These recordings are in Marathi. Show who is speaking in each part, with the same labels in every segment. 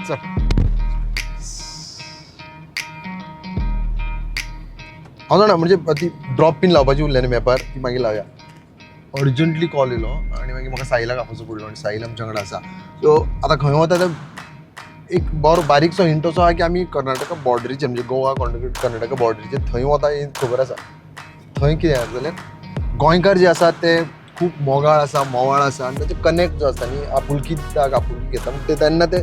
Speaker 1: चल हांव जाणा म्हणजे ती ड्रॉप पिन लावपाची उरल्या न्ही मॅपार ती मागीर लावया. अर्जंटली कॉल येयलो आनी मागीर म्हाका साहिलाक आपोवचो पडलो आनी साहिल आमच्या वांगडा आसा. सो आतां खंय वता तर एक बरो बारीकसो हिंट असो आहा की आमी कर्नाटका बॉर्डरीचेर म्हणजे गोवा कर्नाटका बॉर्डरीचेर थंय वता हें खबर आसा. थंय कितें आसा जाल्यार गोंयकार जे आसात ते खूब मोगाळ आसा मोवाळ आसा आनी ताचें कनेक्ट जो आसता न्ही आपुलकी दितात आपुलकी घेता ते तेन्ना ते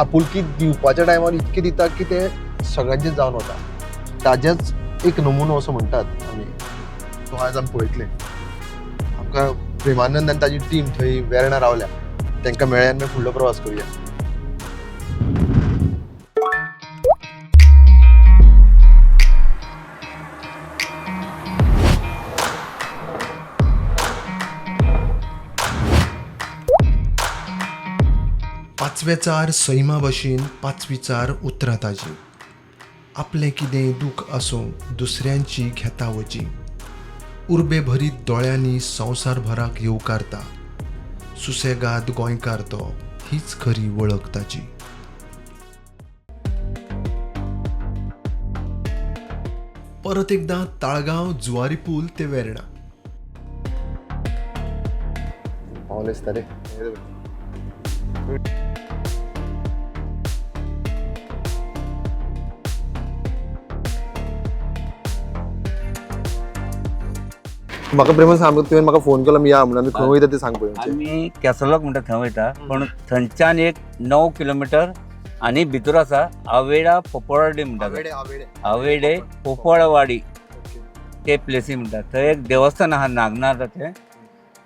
Speaker 1: आपुलकी दिवपाच्या टायमार इतके दितात की ते सगळ्यांचें जावन वता. ताजेच एक नमुनो असो म्हणटात आमी तो आयज आमी पळयतले. आमकां प्रेमानंद आनी ताजी टीम थंय वेर्णा रावल्या तांकां मेळ्ळे आनी फुडलो प्रवास करुया. पांचवेचार सैमा भशेन पांचवीचार उतरां ताजी. आपलें कितेंय दूख आसूं दुसऱ्यांची घेता वची. उर्बे भरीत दोळ्यांनी संवसारभराक येवकारता. सुसेगाद गोंयकार तो हीच खरी वळख ताची. परत एकदां ताळगांव जुवारी पूल ते वेर्णा. पावलें दिसता रे. म्हाका प्रेमान सांग तुवें म्हाका फोन केलो या म्हणून आमी खंय वयता तें सांग पळय.
Speaker 2: आमी कॅसलॉक म्हणटा थंय वयता पण थंयच्यान एक 9 किलोमिटर आनी भितर आसा आवेडा पोपोळवाडी म्हणटा. आवेडे पोपोळवाडी ते प्लेसी म्हणटा. थंय एक देवस्थान आहा नागनाथाचें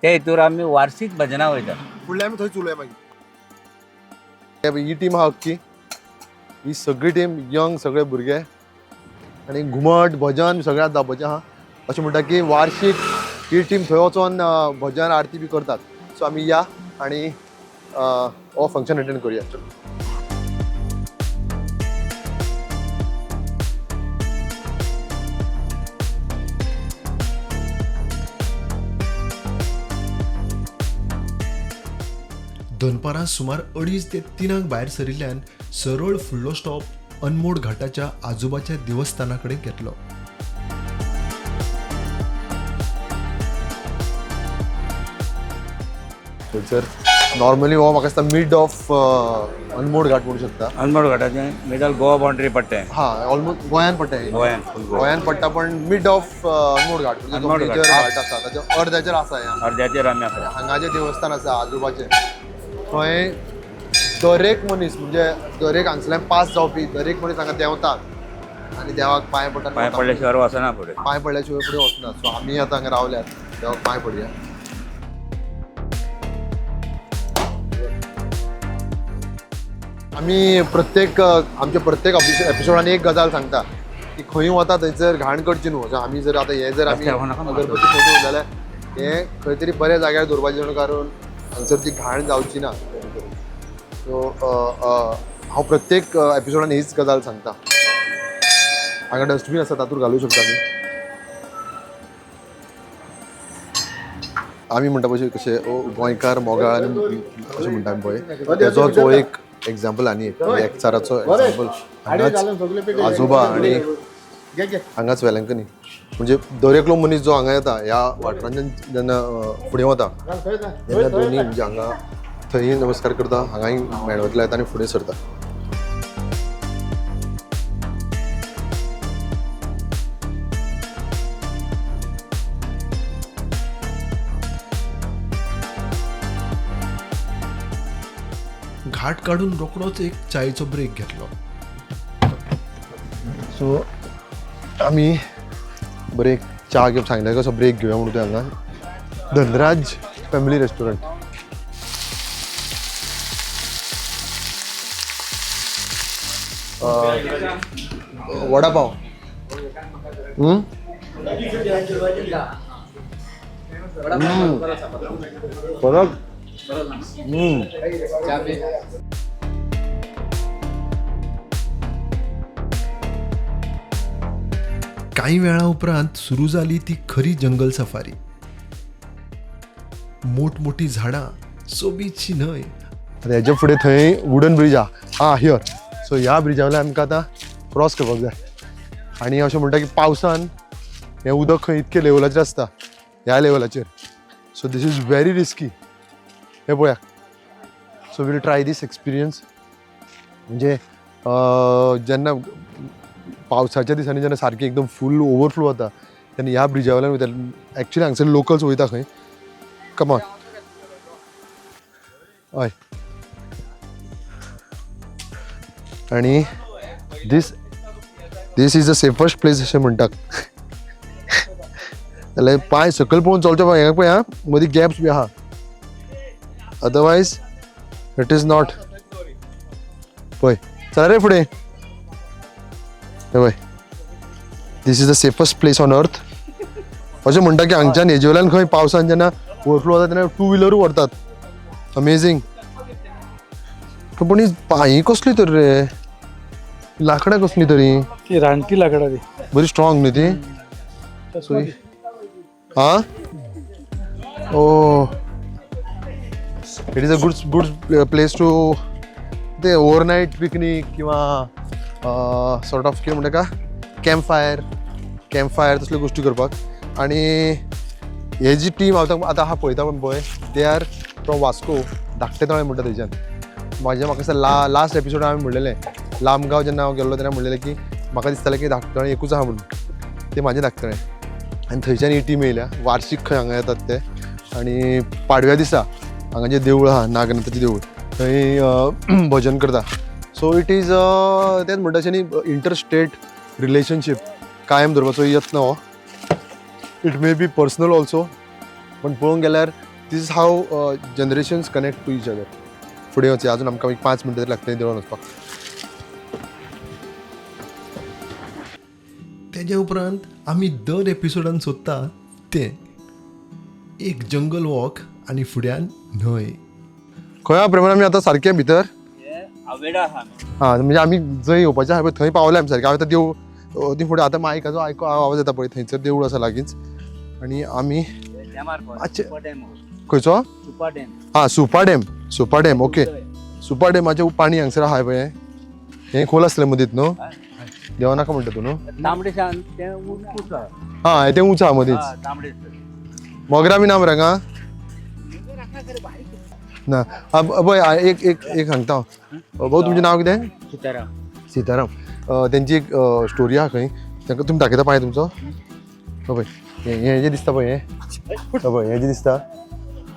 Speaker 2: ते हितूर आमी वार्षिक भजनां वयता.
Speaker 1: फुडलें आमी थंय उलोवया मागीर. ही टीम आहा अख्खी ही सगळी टीम यंग सगळे भुरगे आनी घुमट भजन सगळ्यात जावपाचें आहा. अशें म्हणटा की वार्षिक ही टीम थंय वचोन भजन आरती बी करतात. सो आमी या आनी हो फंक्शन अटेंड करुया. दनपारां सुमार 2:30 ते 3 भायर सरिल्ल्यान सरळ फुडलो स्टॉप अनमोड घाटाच्या आजोबाच्या देवस्थाना कडेन घेतलो. थंयसर नॉर्मली हो म्हाका दिसता मिड ऑफ अनमोड घाट म्हणू शकता.
Speaker 2: अनमोड घाटाचें मिडल गोवा बाउंड्री पडटा.
Speaker 1: हा ऑलमोस्ट गोंयान पडटा. गोंयान पडटा पण मिड ऑफ अनमोड घाट म्हणजे मेजर घाट आसा ताच्या अर्द्याचेर आसा.
Speaker 2: अर्द्याचेर आमी आसा.
Speaker 1: हांगाचें देवस्थान आसा आजोबाचें. थंय दरेक मनीस म्हणजे दरेक हांगसरल्यान पास जावपी दरेक मनीस हांगा देंवतात आनी देवाक पांय पडटा.
Speaker 2: पांय पडल्या शिवाय वचना फुडें.
Speaker 1: पांय पडल्या शिवाय फुडें वचना. सो आमी आतां हांगा रावल्यात देवाक पांय पडया. आमी आमच्या प्रत्येक एपिसोडान एक गजाल सांगता की खंय वता थंयसर घाण करची न्हू. आमी जर आतां हे जर आमी अगरबत्ती फोटो जाल्यार हे खंय तरी बऱ्या जाग्यार दवरपाचें जेणे करून हांगसर ती घाण जावची ना. सो हांव प्रत्येक एपिसोडान हीच गजाल सांगता. हांगा डस्टबीन आसा तातूंत घालूं शकता आमी म्हणटा पळय कशें गोंयकार मोगाळ आनी अशें म्हणटा आमी पळय तेजोच हो एक एग्जाम्पल आनी एक चाराचो एग्जाम्पल. हांगाच आजोबा आनी हांगाच वेलंकनी म्हणजे दर एकलो मनीस जो हांगा येता ह्या वाठारांतल्यान जेन्ना फुडें वता तेन्ना दोनी म्हणजे हांगा थंय नमस्कार करता हांगाय मेणवतल्या येता आनी फुडें सरता. घाट काढून रोखडोच एक चायेचो ब्रेक घेतलो. सो आमी बरें च्या घेवप सांगलें कसो ब्रेक घेवया म्हणून हांगा धनराज फॅमिली रेस्टॉरंट. वडा पाव फरक काही वेळा उपरांत सुरू जाली ती खरी जंगल सफारी. मोठमोठी झाडां सोबीतशी न्हय आतां हेजे फुडें थंय वुडन ब्रीज हा हियर. सो ह्या ब्रिजा वयल्यान आमकां आतां क्रॉस करपाक जाय आनी अशें म्हणटा की पावसान हें उदक खंय इतके लेवलाचेर आसता ह्या लेवलाचेर. So this is very risky. हे पळया. So we'll try this experience. म्हणजे जेन्ना पावसाच्या दिसांनी जेन्ना सारकी एकदम फूल ओवरफ्लो जाता तेन्ना ह्या ब्रिजा वयल्यान वयता. एक्चुली हांगसर लोकल्स वयता खंय. Come on. हय. आणि this is the safest place अशें म्हणटात. जाल्यार पांय सकयल पळोवन चलचें पळय. हें पळय आं मदीं गॅप्स बी आहा. Otherwise it is not. पळय चल रे फुडें. हे पळय this is the safest place on earth. अशें म्हणटा की हांगच्यान हेजे वयल्यान खंय पावसान जेन्ना ओवरफ्लो जाता तेन्ना 2 व्हिलरू व्हरतात. अमेझींग. पूण ही पांय कसली तर रे. लाकडां कसली तरी.
Speaker 3: ती रानटी लाकडां ती
Speaker 1: बरी स्ट्रॉंग न्ही ती. हा. Oh it is a good place to ते ओवरनाईट पिकनीक किंवा सॉर्ट ऑफ कितें म्हणटा कॅम्प फायर तसल्यो गोश्टी करपाक. आणि हे जी टीम आतां हा पळयता पळय दे आर फ्रॉम वास्को. धाकटे तळे म्हणटा थंयच्यान. म्हाका दिसता लास्ट एपिसोड हांवें म्हणलेलें लामगांव जेन्ना हांव गेल्लो तेन्ना म्हणलेलें की म्हाका दिसतालें की धाकटे तळें एकूच आहा म्हणून. ते म्हाजें धाकटे तळें. आनी थंयच्यान ही टीम येयल्या. वार्षिक खंय हांगा येतात ते. आनी पाडव्या दिसा हांगा जें देवूळ आहा नागनाथाचें देवूळ थंय भजन करता. सो इट इज तेंच म्हणटा अशें न्ही इंटर स्टेट रिलेशनशीप कायम दवरपाचो यत्न हो. It may be personal also. पण पळोवंक गेल्यार this is how generations connect to each other. फुडें वचया. अजून आमकां 5 मिनटां तरी लागतलीं देवळान वचपाक. तेजे उपरांत आमी दर एपिसोडान सोदता तें एक जंगल वॉक आनी फुड्यान न्हंय. खंय हा प्रमाण आमी आतां सारके भितर.
Speaker 2: आवेडा आहा.
Speaker 1: हां म्हणजे आमी जंय येवपाचें आहा पळय थंय पावले आमी सारके. हांव आतां देवूळ ती फुडें आतां मायकाचो आवाज येता पळय थंयसर देवूळ आसा लागींच. आनी आमी खंयचो. हां सुपा डॅम. ओके. सुपा डॅमाचें पाणी हांगसर आहा पळय. हें खोल आसलें मदींच न्हू. देवा नाका म्हणटा तूं न्हू. हां तें उंच आहा मदींच. मोगरा बी ना मरे हांगा. ना पळय एक सांगता हांव. भाऊ तुमचें नांव कितें. सिताराम. तेंची एक स्टोरी आहा खंय तांकां तुमी दाखयता पांय तुमचो. पळय हें जें दिसता पळय हें जें दिसता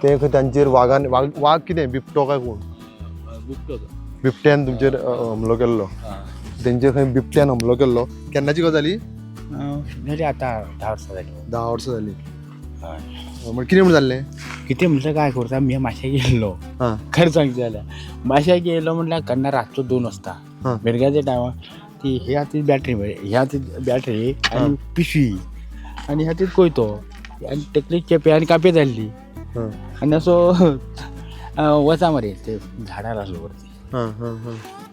Speaker 1: तें खंय तांचेर वाग कितें बिबटो काय कोण. बिबट्यान तुमचेर हमलो केल्लो. तेंचेर खंय बिबट्यान हमलो केल्लो. केन्नाची गजाली.
Speaker 3: आतां
Speaker 1: 10 वर्सां जालीं. म्हण कितें म्हण जाल्लें.
Speaker 3: कितें म्हटलं काय करता मी माश्याक गेल्लो. खरें सांगता जाल्यार माश्याक गेलो म्हटल्यार केन्ना रातचो 2 वाजता भुरग्याच्या टायमार ती हे हातीत बॅटरी आनी पिशवी आनी हातीत कोयतो आनी तकली केपे आनी कापे जाल्ली. आनी असो वचा मरे ते झाडार आसलो वरती.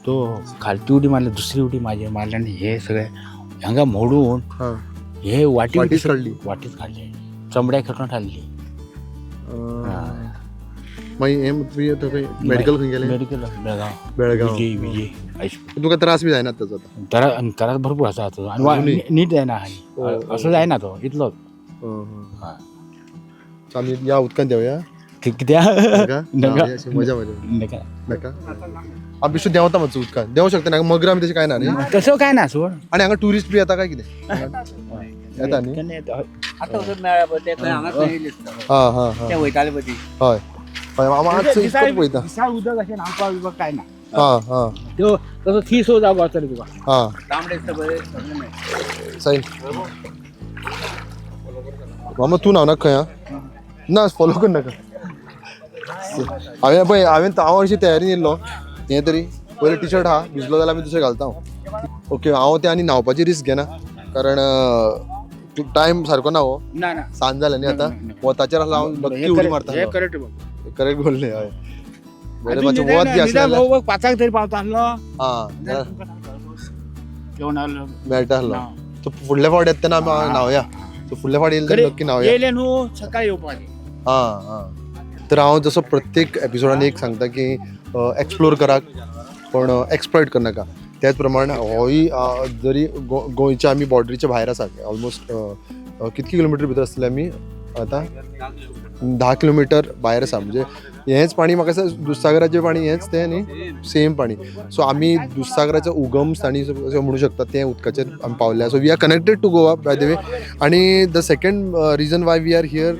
Speaker 3: तो खालची उडी मारली दुसरी उडी मारली आनी हे सगळें हांगा मोडून हे वाटीच काडले. चमड्या खेटून हाडली.
Speaker 1: मेडिकल खंय गेलें.
Speaker 3: मेडिकल
Speaker 1: बेळगांव.
Speaker 3: विजय
Speaker 1: तुका त्रास बी जायना ताचो.
Speaker 3: त्रास भरपूर आसा आनी नीट जायना. असो जायना तो इतलोच.
Speaker 1: आमी या उदकान देवया.
Speaker 3: कित्याक
Speaker 1: मजा नाका. आमी बेश्टो देंवता मातसो उदकान. देंवूं शकता ना. मगरां बी तशें कांय ना न्ही.
Speaker 3: तसो काय ना सोड.
Speaker 1: आनी हांगा ट्युरिस्ट बी येता काय कितें. येता न्ही.
Speaker 2: ते वयताले पळय ती.
Speaker 1: हय मातसो इतकोच पळयता.
Speaker 3: उदक अशें न्हावपाक बिवपाक काय ना.
Speaker 2: तो तसो थिसो जागो आसता तुका.
Speaker 1: तांबडे सायन मामा तूं न्हांवनाका खंय. ना फॉलो कर नाका. हांवें अशी तयारी येयल्लो. हें तरी पयलीं टी शर्ट आहा भिजलो जाल्यार आमी दुसरें घालता हांव. ओके हांव तें आनी न्हांवपाची रिस्क घेना कारण टायम सारको ना हो. सांज जालें न्ही आतां. वताचेर आसल्यार हांव नक्की उडी मारता. करेक्ट बोल्लें. हय बरें मातशें वत बी आसलें.
Speaker 3: 5 तरी पावता आसलो.
Speaker 1: मेळटा आसलो. सो फुडल्या फावट येता तेन्ना आमी न्हांवया. सो फुडल्या फावट येयले नक्की न्हांवया.
Speaker 3: येयले न्हू सकाळी येवपाचें.
Speaker 1: तर हांव जसो प्रत्येक एपिसोडान एक सांगता की एक्सप्लोर करात पण एक्सप्लॉयट कर नाका. त्याच प्रमाणे होय जरी गोंयच्या आमी बॉर्डरीच्या भायर आसा ऑलमोस्ट कितके किलोमिटर भितर आसतले आमी आतां 10 किलोमिटर भायर आसा. म्हणजे हेंच पाणी म्हाका दिसता दुधसागराचें पाणी हेंच तें न्ही सेम पाणी. सो आमी दुधसागराचो उगम स्थानी अशें म्हणू शकता तें उदकाचेर आमी पावल्या. So we are connected to Goa by the way. आनी the second reason why we are here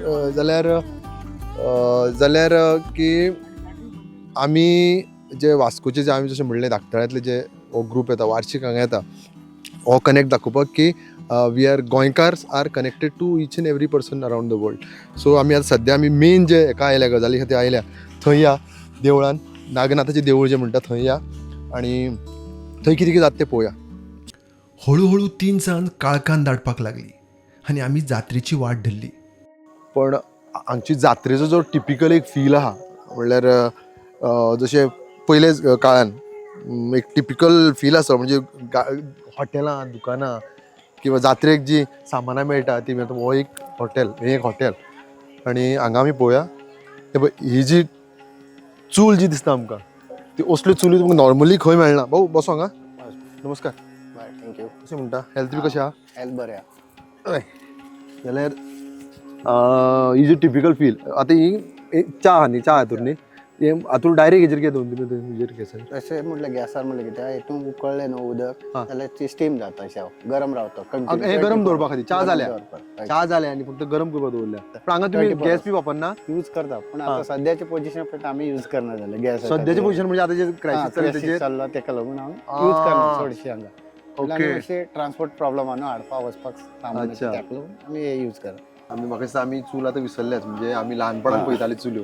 Speaker 1: जाल्यार की आमी जे वास्कोचे जे आमी जशें म्हणलें धाकटळ्यांतले जे हो ग्रूप येता वार्षिक हांगा येता हो कनेक्ट दाखोवपाक की वी आर गोंयकार्स are connected to each and every person around the world. So आमी आतां सद्या आमी मेन जे हेका आयल्या गजाली खातीर आयल्या थंय या देवळान नागनाथाचें देवूळ जें म्हणटा थंय या आनी थंय कितें कितें जाता तें पळोवया.
Speaker 4: हळूहळू 3 जाण काळखान धाडपाक लागली आनी आमी जात्रेची वाट धरली.
Speaker 1: पण हांगची जात्रेचो जो टिपिकल एक फील आहा म्हणल्यार जशें पयले काळान एक टिपिकल फील आसा म्हणजे हॉटेलां दुकानां किंवा जात्रेक जी सामानां मेळटा ती हो एक हॉटेल हें एक हॉटेल आनी हांगा आमी पळोवया हे पळय ही जी चूल जी दिसता आमकां ती असल्यो चुली तुमकां नॉर्मली खंय मेळना. भाऊ बसो हांगा. नमस्कार.
Speaker 3: थँक्यू.
Speaker 1: कशें म्हणटा हेल्थ बी कशें आहा?
Speaker 3: हेल्थ बरें आहा.
Speaker 1: जाल्यार ही जी टिपिकल फील आतां ही च्या आहा न्ही च्या हातूर न्ही हातूर डायरेक्ट हेजेर कितें दवरलें हेजेर गॅसार
Speaker 3: तशें म्हटल्यार गॅसार म्हटल्यार कितें हितून उकळ्ळें न्हू उदक जाल्यार ती स्टीम जाता अशें गरम रावता.
Speaker 1: हे गरम दवरपा खातीर च्या जाल्या आनी फक्त गरम करपाक दवरल्या. पण हांगा तुमी गॅस बी वापरना?
Speaker 3: यूज करता पण आता सद्याच्या पोझिशन पळयता आमी यूज करना जाल्यार गॅस.
Speaker 1: सद्याचे पोझिशन म्हणजे आतां जे क्रायसिस
Speaker 3: चल्ला तेका लागून हांव यूज करना चडशें हांगा. ओके. अशें ट्रान्सपोर्ट प्रॉब्लम आहा न्हू हाडपाक वचपाक सामान ताका लागून आमी हे यूज करता.
Speaker 1: आमी म्हाका दिसता आमी चूल आतां विसरल्याच म्हणजे आमी ल्हानपणान पळयताली चुल्यो.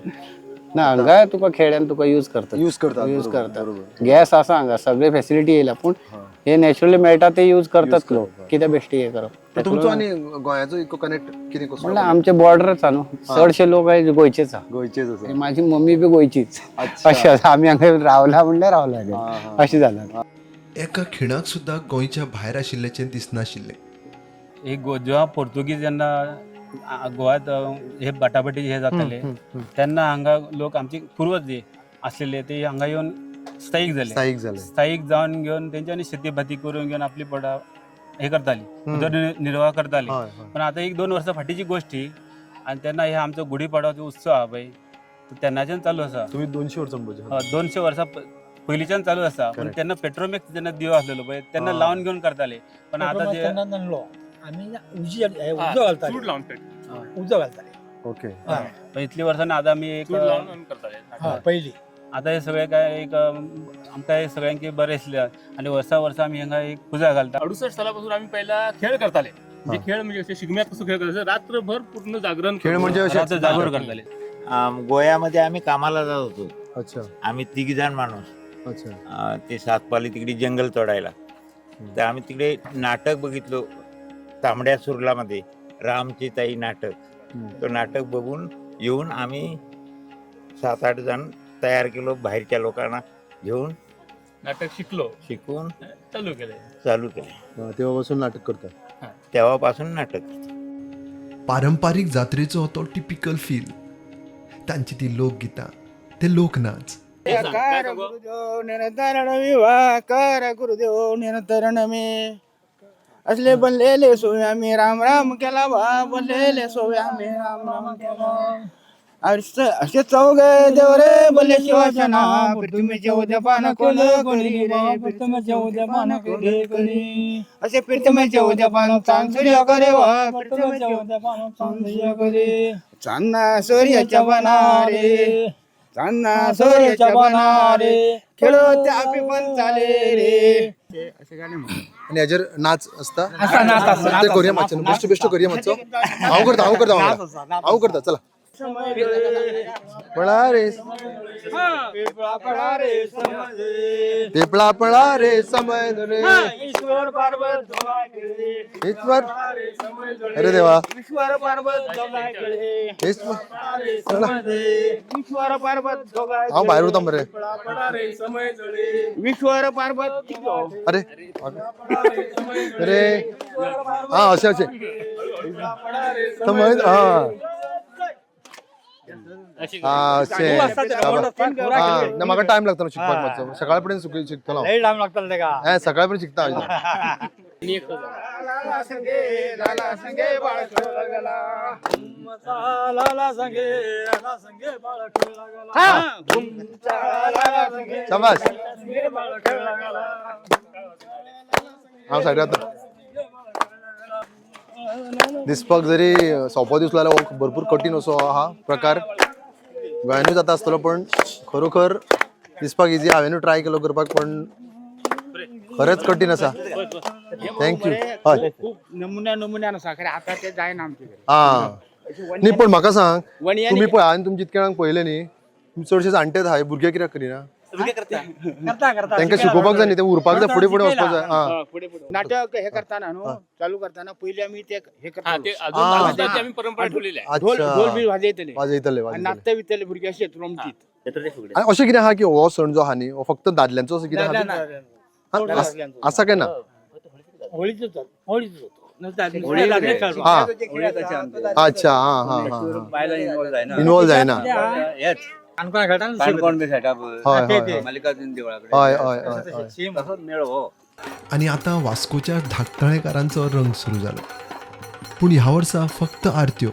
Speaker 3: ना हांगा तुका खेड्यान तुका यूज करता गॅस आसा हांगा सगळे फॅसिलिटी येयल्या पूण हे नॅचरली मेळटा ते यूज करतात लोक कित्याक बेश्टी हे करप.
Speaker 1: तुमचो आनी गोंयाचो इको कनेक्ट कितें कसो?
Speaker 3: म्हणल्यार आमचे बॉर्डरच आहा न्हू चडशे लोक गोंयचेच आहा.
Speaker 1: गोंयचेच आसा.
Speaker 3: माझी मम्मी बी गोंयचीच अशें आसा. आमी हांगा रावला म्हणल्यार रावला अशें जालां.
Speaker 4: एका खिणाक सुद्दां गोंयच्या भायर आशिल्ल्याचें दिसनाशिल्लें.
Speaker 5: एक जेव्हा पोर्तुगीज जेन्ना गोव्यात हे बाटाबाटी हे जाताले तेन्ना हांगा लोक आमचे पूर्वज जे आसलेले ते हांगा येवन स्थायीक जाले. स्थायीक जावन घेवन तेंच्यांनी शेती भाती करून घेवन आपली पोटा हे करताली उदरनिर्वाह करताले. पण आता 1-2 वर्सां फाटीची गोष्ट ही आनी तेन्ना हे आमचो गुढीपाडवाचो उत्सव आहा पळय तेन्नाच्यान चालू आसा.
Speaker 1: तुम्ही 200 वर्सां म्हणचे
Speaker 5: 200 वर्सां पयलींच्यान चालू आसा. पण तेन्ना पेट्रोमॅक्स जेन्ना दिवो आसलेलो पळय तेन्ना लावन घेवन करताले. पण आता जे
Speaker 1: ओके
Speaker 5: इतली वर्सांनी आता आमी एक
Speaker 3: पहिली
Speaker 5: आता हे सगळे काय एक आमकां हे सगळ्यांकी बरें दिसले आनी वर्सा वर्सा आमी हांगा एक पुजा घालता.
Speaker 6: 68 सालापासून आम्ही पहिला खेळ करताले. म्हणजे खेळ म्हणजे असे शिगम्यात कसं खेळ करायचं रात्रभर पूर्ण जागरण
Speaker 1: खेळ म्हणजे
Speaker 5: रात्र जागरण करताले.
Speaker 2: गोव्यामध्ये आम्ही कामाला जात होतो.
Speaker 1: अच्छा
Speaker 2: आम्ही 3 जण माणूस.
Speaker 1: अच्छा.
Speaker 2: ते सातपाली तिकडे जंगल तोडायला तर आम्ही तिकडे नाटक बघितलो तांबड्या सुरलामध्ये रामची ताई नाटक. तो नाटक बघून येऊन आम्ही 7-8 जण तयार केलो बाहेरच्या लोकांना घेऊन
Speaker 6: नाटक
Speaker 2: शिकून
Speaker 6: चालू केले.
Speaker 1: तेव्हापासून नाटक करता.
Speaker 2: तेव्हापासून नाटक.
Speaker 4: पारंपारीक जात्रेचो तो टिपिकल फील तांची ती लोकगितां ते लोकनाच.
Speaker 3: गुरुदेव निरंतरण मे असले बनलेले सोया मी राम राम केला बा बनलेले सोया मी राम राम केला. असे चौघे देव रे बोले शिवाच्या नाम पृथ्वीचे उद्यापान कोण करी रे पृथ्वीचे उद्यापान करी असे पृथ्वीचे उद्यापान चांद सूर्य करे वा पृथ्वीचे उद्यापान चांद सूर्य करे चांदना सूर्याच्या बनारे चांदना सूर्याच्या बनारे खेळो त्या पण चाले रे असे गाणे म्हणतात.
Speaker 1: आणि याचेर नाच असता ते करूया मातशें बेश्टो बेश्टो करूया मातसो. हांव करता चला. पळा रे पेपळा पळा रे समय रे ईश्वर अरे देवा
Speaker 3: ईश्वर पार्वत ईश्वर पार्वत
Speaker 1: हांव भायर उरता मरे.
Speaker 3: ईश्वर पार्वत
Speaker 1: अरे अरे हा अशें समय हा हा शे ना म्हाका टाइम लागता शिकपाक मातसो सकाळ पर्यंत शिकतलो सकाळ पर्यंत शिकता शाबास हांव सायडीर जाता दिसपाक जरी सोंपो दिसलो जाल्यार हो भरपूर कठीण असो हा प्रकार गोंयानूय जाता आसतलो पण खरोखर दिसपाक इजी हांवेनूय ट्राय केलो करपाक पण खरेंच कठीण आसा थँक्यू हय
Speaker 3: खूप नमुन्यान आसा खरें आतां ते जायना आमचे
Speaker 1: हा न्ही पण म्हाका सांग तुम्ही पळय हांवें तुमचे इतके जाणांक पळयलें न्ही तुमी चडशे जाणटेच आहाय भुरगे कित्याक करिना तांकां शिकोवपाक जाय न्ही ते उरपाक जाय फुडें फुडें वचपाक जाय हा
Speaker 3: नाटक हे करताना न्हू चालू करताना पयलीं आमी ते हे
Speaker 6: हा, ते अजून दाखवतात, आम्ही परंपरा ठेवलेली आहे.
Speaker 3: ढोल
Speaker 1: अच्छा
Speaker 3: ढोल बी वाजयतले
Speaker 1: वाजयतले
Speaker 3: आनी नाचता बितले भुरगे अशेच रोमटीत
Speaker 1: आनी अशें कितें आहा की हो सण जो आहा न्ही हो फक्त दादल्यांचो असो कितें आहा आसा काय ना
Speaker 3: होळीचो होळीचो
Speaker 1: हा अच्छा हा हा हा इन्वॉल्व जायना
Speaker 2: काणकोण बी सेटअप
Speaker 1: हय हय
Speaker 2: मल्लिकार्जुन देवळाकडे
Speaker 1: हय हय हय हय
Speaker 2: तसोच मेळ हो
Speaker 4: आणि आता वास्कोच्या धाकटळेकारांचो रंग सुरू झालो पूण ह्या वर्सा फक्त आरत्यो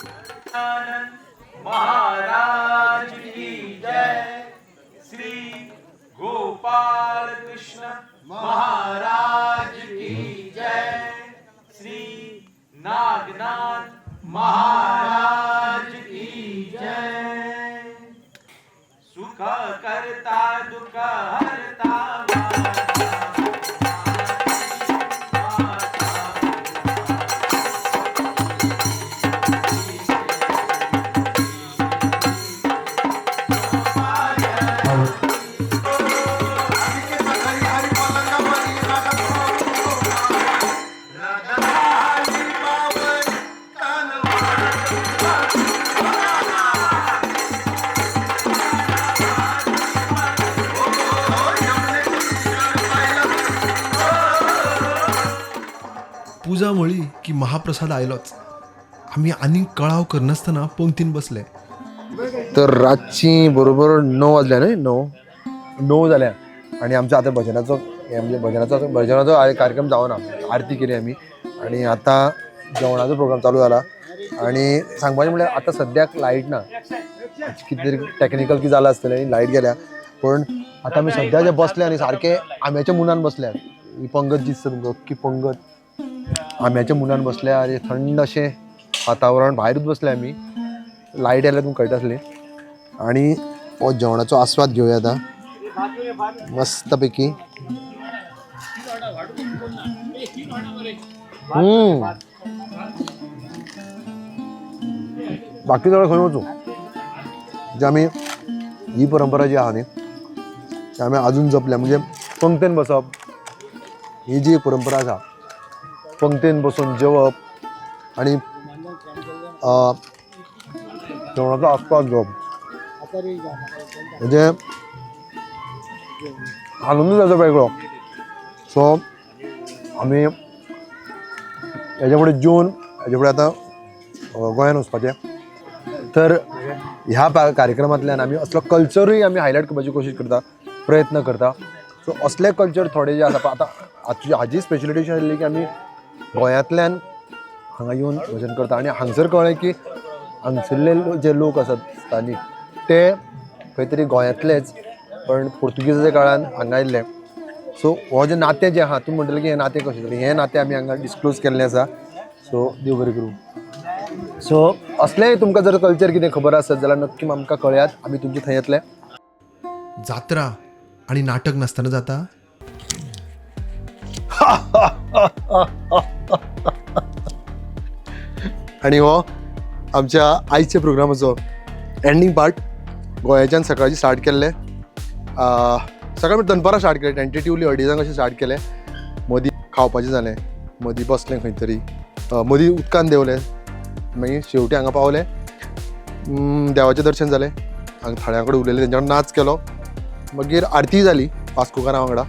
Speaker 4: पूजा म्हळी की महाप्रसाद आयलोच आम्ही आनीक कळाव करनासतना पंक्तीन बसले
Speaker 1: तर रातची बरोबर 9 वाजल्या न्ही 9 जाल्या आणि आमच्या आता भजनाचो म्हणजे भजनाचो कार्यक्रम जावना आरती केली आमी आणि आता जेवणाचो प्रोग्राम चालू जाला आणि सांगपाचें म्हळ्यार आता सद्याक लायट ना कितें तरी टॅक्निकल कितें जालां आसतलें लायट गेल्या पण आता आमी सद्या जे बसले आनी सारके आंब्याच्या मुनान बसल्या ही पंगत दिसता तुमकां अख्खी पंगत आंब्याच्या मुनान बसल्या आणि थंड अशें वातावरण भायरूच बसले आमी लायट आयल्यार तुमकां कळटा आसली आणि हो जेवणाचो आस्वाद घेवया आता मस्त पैकी बाकी सगळं खंय वचूं जे आमी ही परंपरा जी आहा न्ही ती आमी अजून जपल्या म्हणजे पंक्तेन बसप ही जी परंपरा आसा पंक्तेन बसून जेवप आणि जेवणाचो आस्वाद घेवप म्हणजे आनंद जाता वेगळो सो आमी हेच्या फुडें जून हेच्या फुडें आतां गोंयान वचपाचें तर ह्या कार्यक्रमांतल्यान आमी असलो कल्चरूय आमी हायलायट करपाची कोशिश करता प्रयत्न करता सो असले कल्चर थोडे जे आसा पळय आतां हाजी स्पेशलिटी अशी आसली की आमी गोंयांतल्यान हांगा येवन भजन करता आणि हांगसर कळ्ळें की हांगसरले जे लोक आसात स्थानीक ते खंय तरी गोंयांतलेच पण पुर्तुगेजाच्या काळान हांगा आयिल्ले सो हो जें नातें जें आहा तुमी म्हणटलें की हें नातें कशें तरी हें नातें आमी हांगा डिस्क्लोज केल्लें आसा सो देव बरें करूं सो असलेंय तुमकां जर कल्चर कितें खबर आसत जाल्यार नक्की आमकां कळयात आमी तुमचे थंय येतले
Speaker 4: जात्रा आणि नाटक नासतना जाता
Speaker 1: आणि हो आमच्या आयच्या प्रोग्रामाचो एंडींग पार्ट गोंयाच्यान सकाळची स्टार्ट केल्ले सकाळ म्हणजे दनपारां स्टार्ट केले टेंटेटिवली 2:30 अशें स्टार्ट केलें मदीं खावपाचें जालें मदीं बसलें खंय तरी मदीं उदकान देंवलें मागीर शेवटी हांगा पावले देवाचें दर्शन जालें हांगा थळ्यां कडेन उलयलें तेंच्या कडेन नाच केलो मागीर आरती जाली वास्कोकारां वांगडा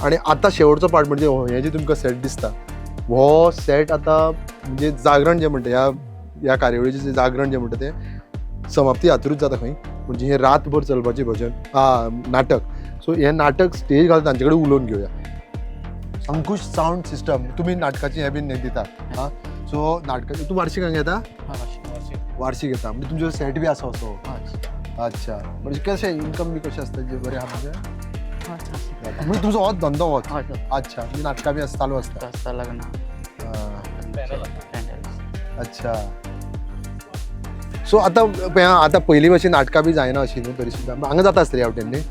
Speaker 1: आणि आतां शेवटचो पार्ट म्हणजे हें जें तुमकां सेट दिसता हो सेट आतां म्हणजे जागरण जें म्हणटा ह्या कार्यावळीचें जें जागरण जें म्हणटा तें समाप्ती हातूरूच जाता खंय म्हणजे हे रातभर चलपाचें भजन नाटक सो हे नाटक स्टेज घालता तांचे कडेन उलोवन घेवया अंकुश साऊंड सिस्टम तुम्ही नाटकाची हे बीन दिता हां सो नाटकाची तूं वार्षिकांक येता वार्षिक येता म्हणजे तुमचो सेट बी आसा असो अच्छा म्हणजे कशें इन्कम बी कशें आसता जे बरें आहा म्हणजे म्हणजे तुमचो होच धंदो होच अच्छा म्हणजे नाटकां बी चालू आसता अच्छा सो आतां पयलीं भशेन नाटकां बी जायना अशी न्हू तरी सुद्दां हांगा जाता आसतली ह्या न्ही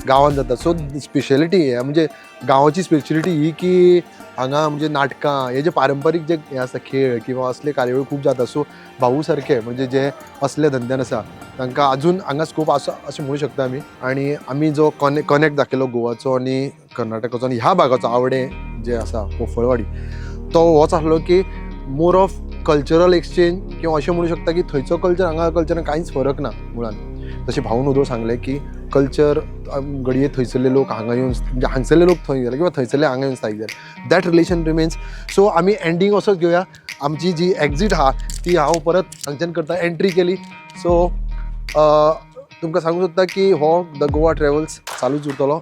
Speaker 1: गांवांत जाता सो स्पेशलिटी म्हणजे गांवाची स्पेशलिटी ही की हांगा म्हणजे नाटकां हे जे पारंपारीक जे हे आसा खेळ किंवा असले कार्यावळी खूब जाता सो भाऊ सारके म्हणजे जे असले धंद्यान आसा तांकां आजून हांगा स्कोप आसा अशें म्हणू शकता आमी आमी जो कनेक्ट दाखयलो गोवाचो आनी कर्नाटकाचो आनी ह्या भागाचो आवडे जे आसा पोफळवाडी तो होच आसलो की मोर ऑफ कल्चरल एक्सचेंज किंवा अशें म्हणू शकता की थंयचो कल्चर हांगा कल्चरान कांयच फरक ना मुळान जशें भाऊन उदो सांगलें की कल्चर घडये थंयसरले लोक हांगा येवन म्हणजे हांगसरले लोक थंय जाले किंवा थंयसरले हांगा येवन स्थायीक जाले दॅट रिलेशन रिमेन्स सो आमी एंडींग असोच घेवया आमची जी एक्झीट आहा ती हांव परत हांगच्यान करता एंट्री केली सो तुमकां सांगूं सोदता की हो द गोवा ट्रॅव्हल्स चालूच उरतलो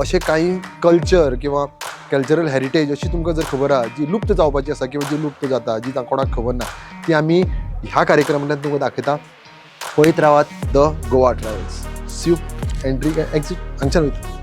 Speaker 1: अशें कांय कल्चर किंवा कल्चरल हेरिटेज अशी तुमकां जर खबर आहा जी लुप्त जावपाची आसा किंवा जी लुप्त जाता जी कोणाक खबर ना ती आमी ह्या कार्यक्रमांतल्यान तुमकां दाखयता पळयत रावात the Goa travels see you entry exit हांगच्यान वयता